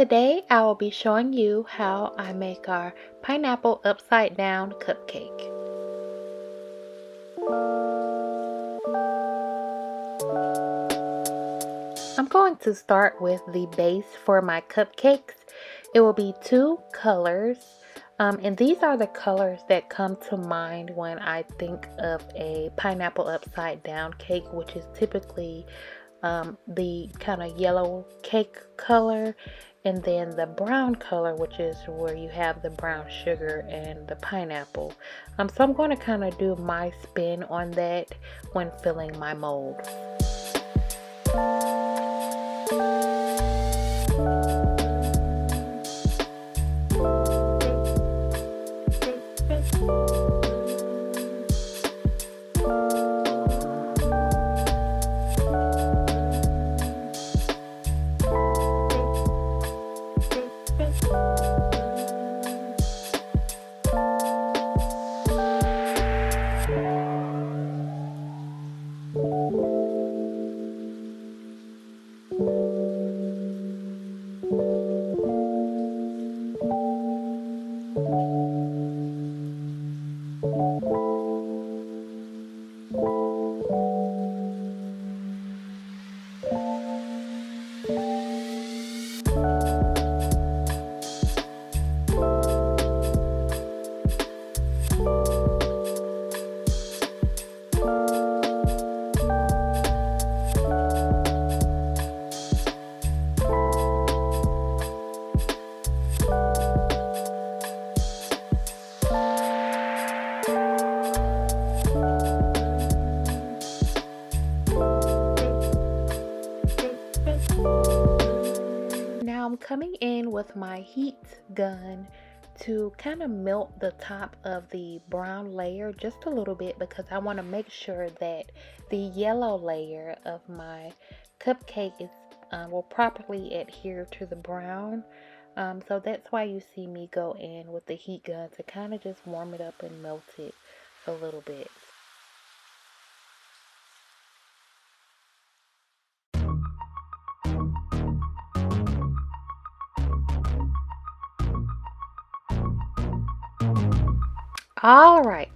Today I will be showing you how I make our pineapple upside down cupcake. I'm going to start with the base for my cupcakes. It will be two colors, and these are the colors that come to mind when I think of a pineapple upside down cake, which is typically the kind of yellow cake color, and then the brown color, which is where you have the brown sugar and the pineapple. So I'm going to kind of do my spin on that when filling my mold. Now I'm coming in with my heat gun to kind of melt the top of the brown layer just a little bit, because I want to make sure that the yellow layer of my cupcake is will properly adhere to the brown. So that's why you see me go in with the heat gun to kind of just warm it up and melt it a little bit. Alright,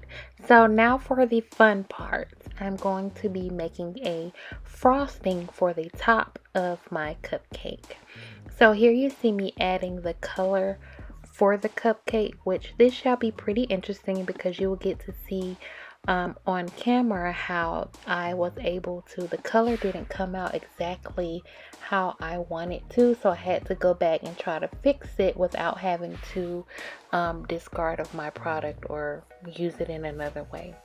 so now for the fun part. I'm going to be making a frosting for the top of my cupcake. So here you see me adding the color for the cupcake, which this shall be pretty interesting because you will get to see on camera how I was able to, the color didn't come out exactly how I wanted to, so I had to go back and try to fix it without having to discard of my product or use it in another way.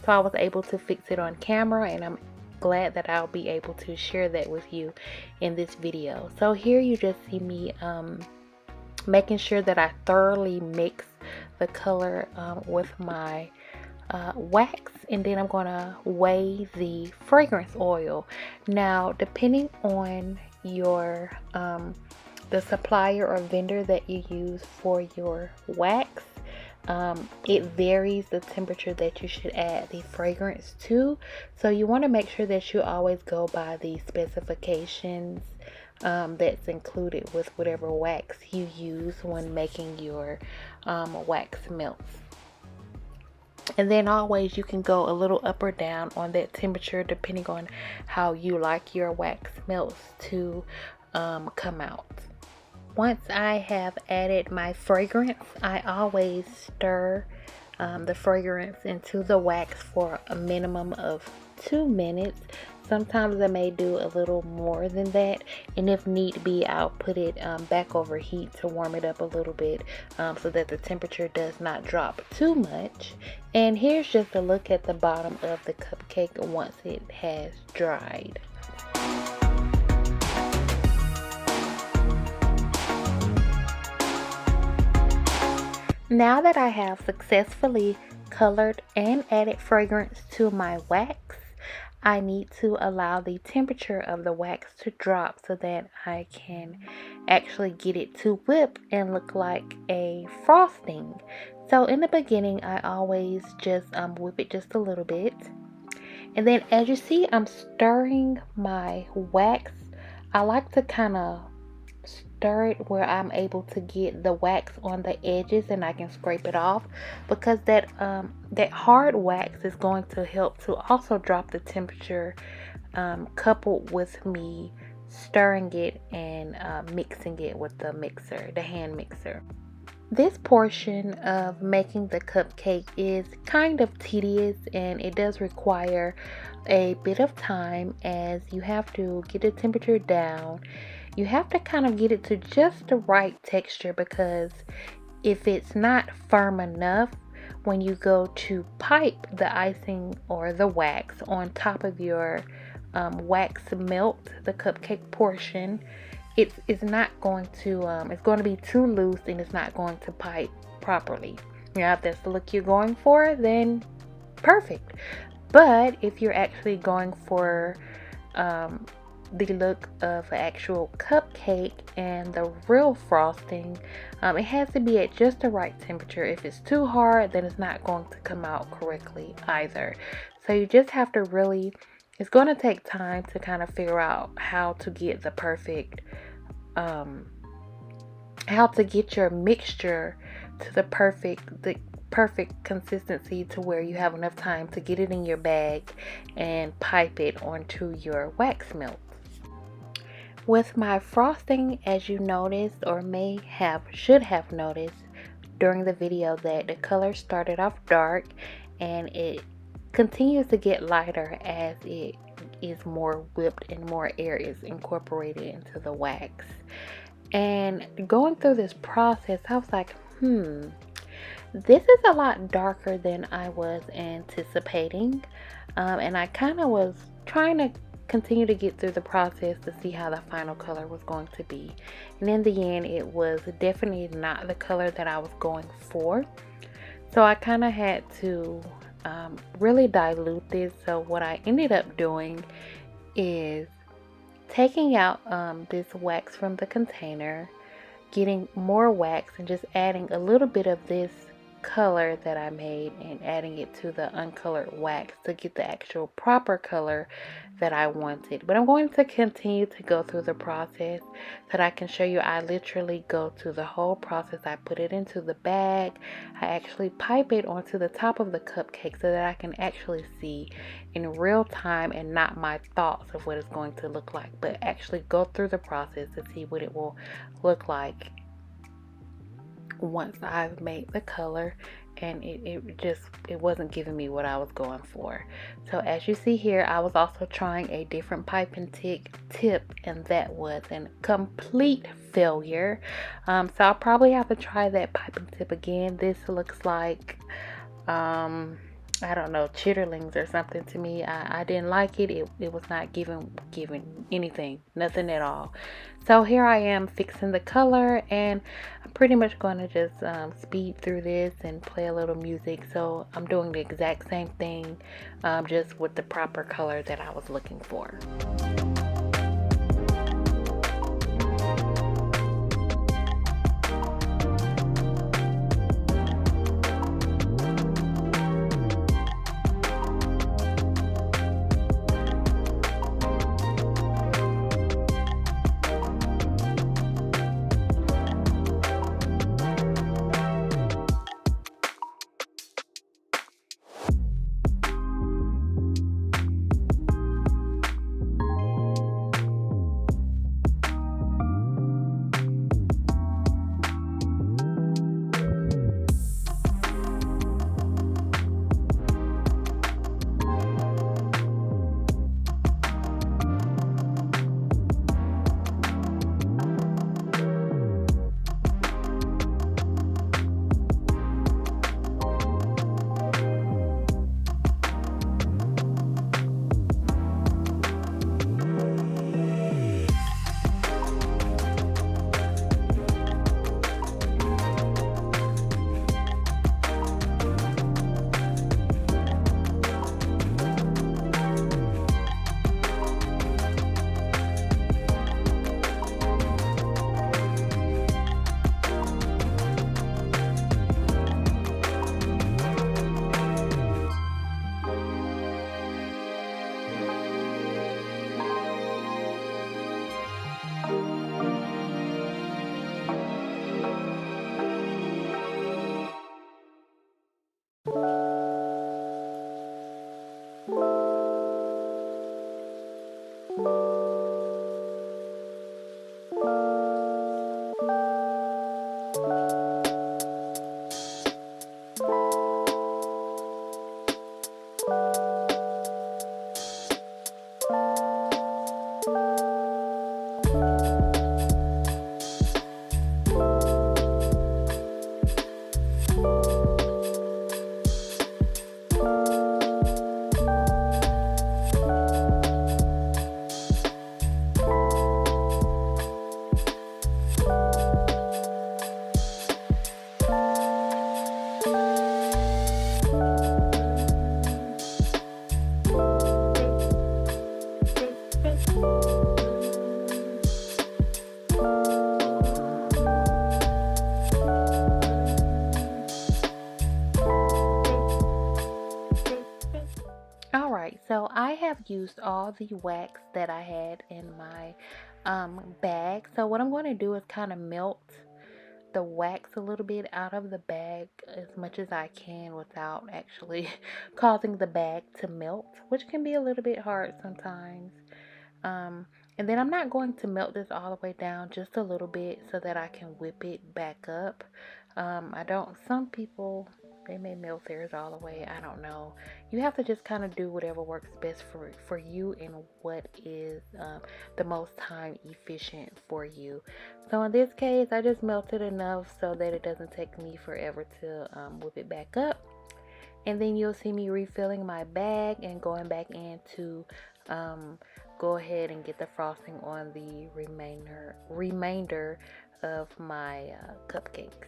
So I was able to fix it on camera, and I'm glad that I'll be able to share that with you in this video. So here you just see me making sure that I thoroughly mix the color with my wax, and then I'm gonna weigh the fragrance oil. Now, depending on your the supplier or vendor that you use for your wax, it varies the temperature that you should add the fragrance to. So you want to make sure that you always go by the specifications that's included with whatever wax you use when making your wax melts. And then always you can go a little up or down on that temperature depending on how you like your wax melts to come out. Once I have added my fragrance, I always stir the fragrance into the wax for a minimum of 2 minutes. Sometimes I may do a little more than that, and if need be, I'll put it back over heat to warm it up a little bit so that the temperature does not drop too much. And here's just a look at the bottom of the cupcake once it has dried. Now that I have successfully colored and added fragrance to my wax, I need to allow the temperature of the wax to drop so that I can actually get it to whip and look like a frosting. So in the beginning, I always just whip it just a little bit. And then as you see, I'm stirring my wax. I like to kind of stir it where I'm able to get the wax on the edges and I can scrape it off, because that hard wax is going to help to also drop the temperature, coupled with me stirring it and mixing it with the mixer, the hand mixer. This portion of making the cupcake is kind of tedious, and it does require a bit of time, as you have to get the temperature down. You have to kind of get it to just the right texture, because if it's not firm enough, when you go to pipe the icing or the wax on top of your wax melt, the cupcake portion, it's not going to it's going to be too loose and it's not going to pipe properly. Now, if that's the look you're going for, then perfect. But if you're actually going for the look of an actual cupcake and the real frosting, it has to be at just the right temperature. If it's too hard, then it's not going to come out correctly either. So you just have to really, it's going to take time to kind of figure out how to get the perfect, how to get your mixture to the perfect consistency, to where you have enough time to get it in your bag and pipe it onto your wax melt. With my frosting, as you noticed, or should have noticed during the video, that the color started off dark and it continues to get lighter as it is more whipped and more air is incorporated into the wax. And going through this process, I was like, this is a lot darker than I was anticipating. And I kind of was trying to continue to get through the process to see how the final color was going to be. And in the end, it was definitely not the color that I was going for. So I kind of had to really dilute this. So what I ended up doing is taking out this wax from the container, getting more wax and just adding a little bit of this color that I made and adding it to the uncolored wax to get the actual proper color that I wanted. But I'm going to continue to go through the process so that I can show you. I literally go through the whole process. I put it into the bag. I actually pipe it onto the top of the cupcake so that I can actually see in real time, and not my thoughts of what it's going to look like, but actually go through the process to see what it will look like once I've made the color. And it wasn't giving me what I was going for. So as you see here, I was also trying a different pipe and tip, and that was a complete failure. So I'll probably have to try that pipe and tip again. This looks like I don't know, chitterlings or something to me. I didn't like it. It was not giving anything, nothing at all. So here I am fixing the color, and I'm pretty much going to just speed through this and play a little music. So I'm doing the exact same thing, just with the proper color that I was looking for. used all the wax that I had in my bag. So what I'm going to do is kind of melt the wax a little bit out of the bag as much as I can without actually causing the bag to melt, which can be a little bit hard sometimes. Um, and then I'm not going to melt this all the way down, just a little bit so that I can whip it back up. I don't, some people, they may melt theirs all the way. I don't know. You have to just kind of do whatever works best for you and what is the most time efficient for you. So in this case, I just melted enough so that it doesn't take me forever to whip it back up. And then you'll see me refilling my bag and going back in to go ahead and get the frosting on the remainder of my cupcakes.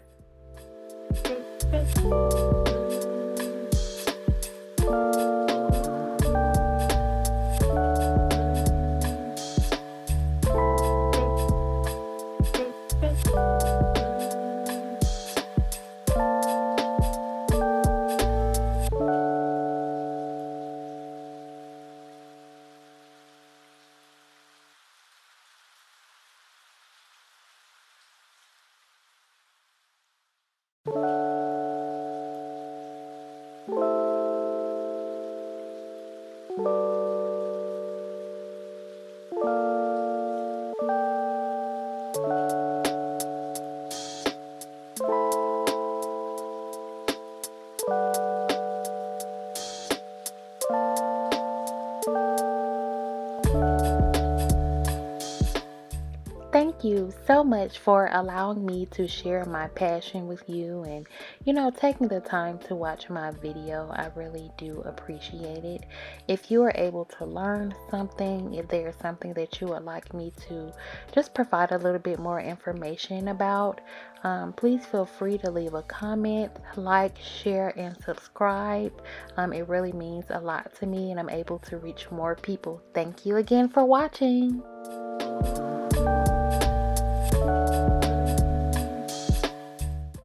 Thank you so much for allowing me to share my passion with you and, taking the time to watch my video. I really do appreciate it. If you are able to learn something, if there's something that you would like me to just provide a little bit more information about, please feel free to leave a comment, like, share, and subscribe. It really means a lot to me and I'm able to reach more people. Thank you again for watching.